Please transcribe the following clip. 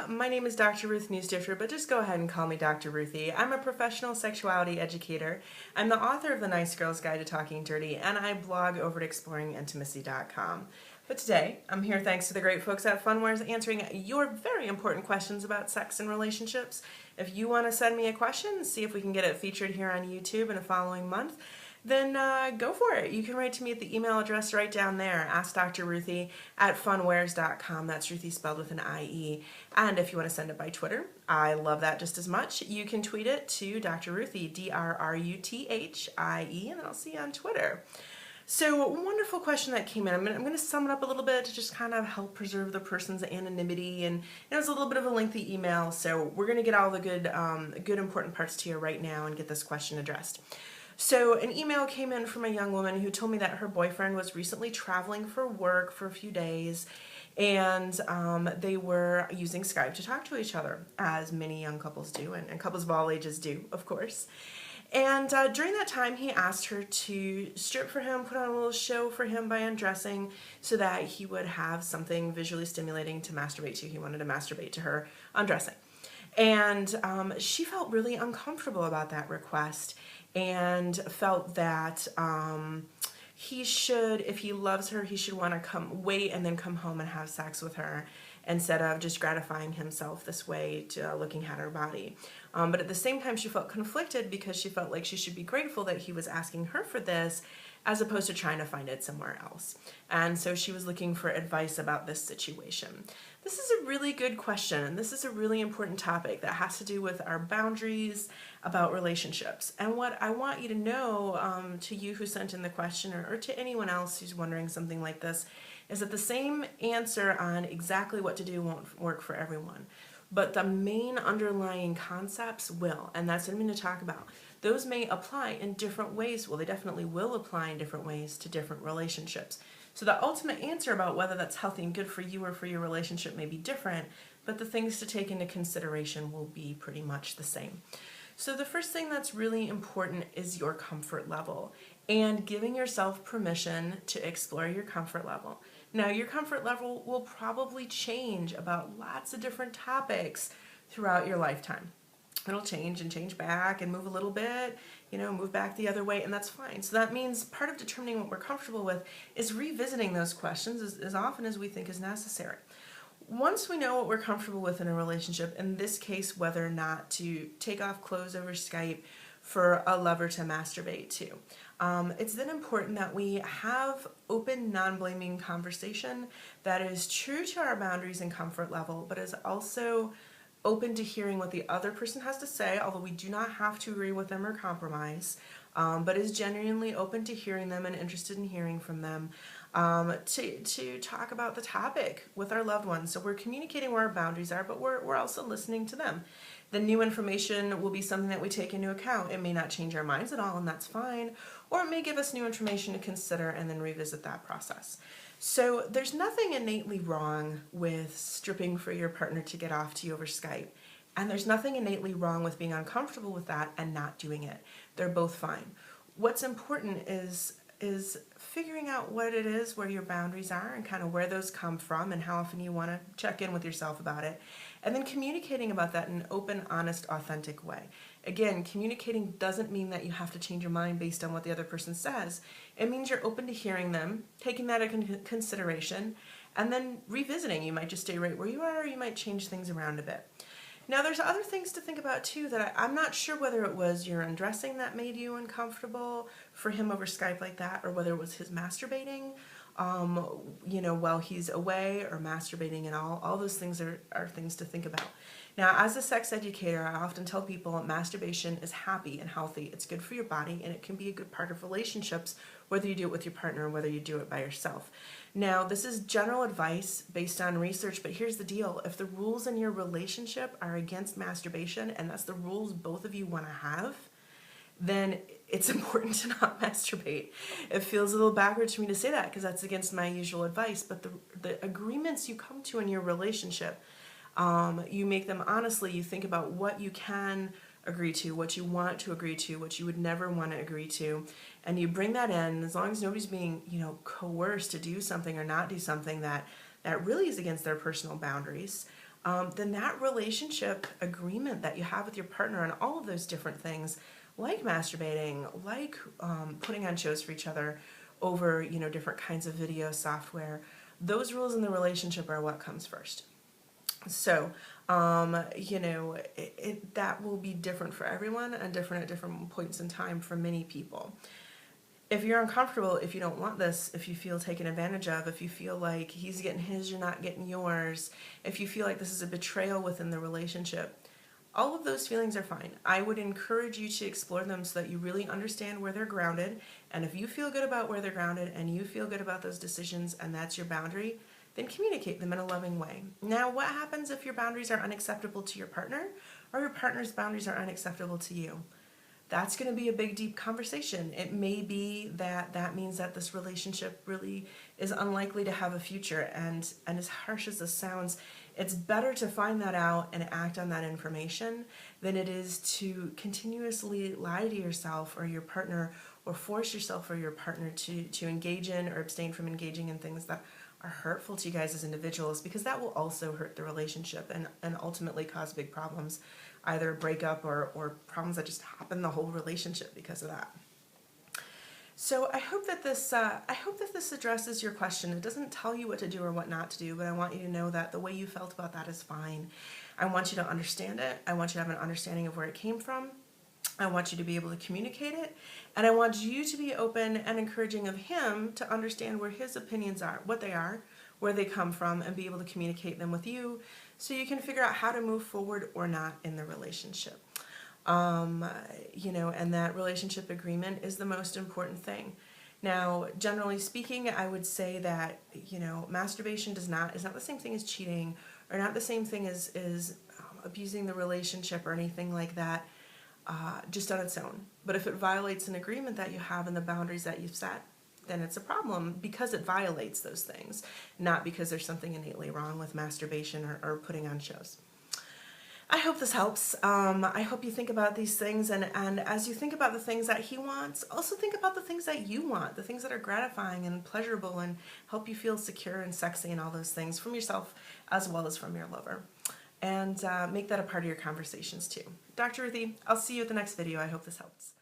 My name is Dr. Ruth Newstifter, but just go ahead and call me Dr. Ruthie. I'm a professional sexuality educator. I'm the author of The Nice Girl's Guide to Talking Dirty, and I blog over at exploringintimacy.com. But today, I'm here thanks to the great folks at Funwares answering your very important questions about sex and relationships. If you want to send me a question, see if we can get it featured here on YouTube in a following month, then go for it. You can write to me at the email address right down there, AskDrRuthie at funwares.com. That's Ruthie spelled with an I-E. And if you want to send it by Twitter, I love that just as much. You can tweet it to Dr. Ruthie, D-R-R-U-T-H-I-E, and then I'll see you on Twitter. So, a wonderful question that came in. I'm going to sum it up a little bit to just kind of help preserve the person's anonymity. And it was a little bit of a lengthy email, so we're going to get all the good important parts to you right now and get this question addressed. So an email came in from a young woman who told me that her boyfriend was recently traveling for work for a few days, and they were using Skype to talk to each other, as many young couples do, and couples of all ages do, of course. And during that time, he asked her to strip for him, put on a little show for him by undressing so that he would have something visually stimulating to masturbate to. He wanted to masturbate to her undressing. And she felt really uncomfortable about that request and felt that he should, if he loves her, he should want to wait and then come home and have sex with her instead of just gratifying himself this way to looking at her body. But at the same time, she felt conflicted because she felt like she should be grateful that he was asking her for this as opposed to trying to find it somewhere else. And so she was looking for advice about this situation. This is a really good question, and this is a really important topic that has to do with our boundaries about relationships. And what I want you to know, to you who sent in the question, or to anyone else who's wondering something like this, is that the same answer on exactly what to do won't work for everyone. But the main underlying concepts will, and that's what I'm going to talk about. Those may apply in different ways. Well, they definitely will apply in different ways to different relationships. So the ultimate answer about whether that's healthy and good for you or for your relationship may be different, but the things to take into consideration will be pretty much the same. So the first thing that's really important is your comfort level and giving yourself permission to explore your comfort level. Now, your comfort level will probably change about lots of different topics throughout your lifetime. It'll change and change back and move a little bit, move back the other way, and that's fine. So that means part of determining what we're comfortable with is revisiting those questions as often as we think is necessary. Once we know what we're comfortable with in a relationship, in this case, whether or not to take off clothes over Skype for a lover to masturbate to, it's then important that we have open, non-blaming conversation that is true to our boundaries and comfort level, but is also open to hearing what the other person has to say, although we do not have to agree with them or compromise, but is genuinely open to hearing them and interested in hearing from them, to talk about the topic with our loved ones. So we're communicating where our boundaries are, but we're also listening to them. The new information will be something that we take into account. It may not change our minds at all, and that's fine, or it may give us new information to consider and then revisit that process. So there's nothing innately wrong with stripping for your partner to get off to you over Skype, and there's nothing innately wrong with being uncomfortable with that and not doing it. They're both fine. What's important is figuring out what it is, where your boundaries are, and kind of where those come from and how often you want to check in with yourself about it, and then communicating about that in an open, honest, authentic way. Again, communicating doesn't mean that you have to change your mind based on what the other person says. It means you're open to hearing them, taking that into consideration, and then revisiting. You might just stay right where you are, or you might change things around a bit. Now, there's other things to think about too that I'm not sure whether it was your undressing that made you uncomfortable for him over Skype like that, or whether it was his masturbating, while he's away, or masturbating and all those things are things to think about. Now, as a sex educator, I often tell people masturbation is happy and healthy. It's good for your body, and it can be a good part of relationships, whether you do it with your partner or whether you do it by yourself. Now, this is general advice based on research, but here's the deal. If the rules in your relationship are against masturbation, and that's the rules both of you want to have, then it's important to not masturbate. It feels a little backwards for me to say that because that's against my usual advice, but the agreements you come to in your relationship, you make them honestly. You think about what you can agree to, what you want to agree to, what you would never want to agree to, and you bring that in. As long as nobody's being, coerced to do something or not do something that really is against their personal boundaries, then that relationship agreement that you have with your partner on all of those different things, like masturbating, like putting on shows for each other over, different kinds of video software, those rules in the relationship are what comes first. So, that will be different for everyone and different at different points in time for many people. If you're uncomfortable, if you don't want this, if you feel taken advantage of, if you feel like he's getting his, you're not getting yours, if you feel like this is a betrayal within the relationship, all of those feelings are fine. I would encourage you to explore them so that you really understand where they're grounded. And if you feel good about where they're grounded and you feel good about those decisions and that's your boundary, then communicate them in a loving way. Now, what happens if your boundaries are unacceptable to your partner or your partner's boundaries are unacceptable to you? That's going to be a big, deep conversation. It may be that means that this relationship really is unlikely to have a future. And as harsh as this sounds, it's better to find that out and act on that information than it is to continuously lie to yourself or your partner or force yourself or your partner to engage in or abstain from engaging in things that are hurtful to you guys as individuals, because that will also hurt the relationship and ultimately cause big problems, either breakup or problems that just happen the whole relationship because of that. So I hope that this addresses your question. It doesn't tell you what to do or what not to do, but I want you to know that the way you felt about that is fine. I want you to understand it. I want you to have an understanding of where it came from. I want you to be able to communicate it, and I want you to be open and encouraging of him to understand where his opinions are, what they are, where they come from, and be able to communicate them with you so you can figure out how to move forward or not in the relationship. And that relationship agreement is the most important thing. Now, generally speaking, I would say that, masturbation is not the same thing as cheating or not the same thing as abusing the relationship or anything like that. Just on its own. But if it violates an agreement that you have and the boundaries that you've set, then it's a problem because it violates those things, not because there's something innately wrong with masturbation or putting on shows. I hope this helps. I hope you think about these things, and as you think about the things that he wants, also think about the things that you want, the things that are gratifying and pleasurable and help you feel secure and sexy and all those things from yourself as well as from your lover. And make that a part of your conversations too. Dr. Ruthie, I'll see you at the next video. I hope this helps.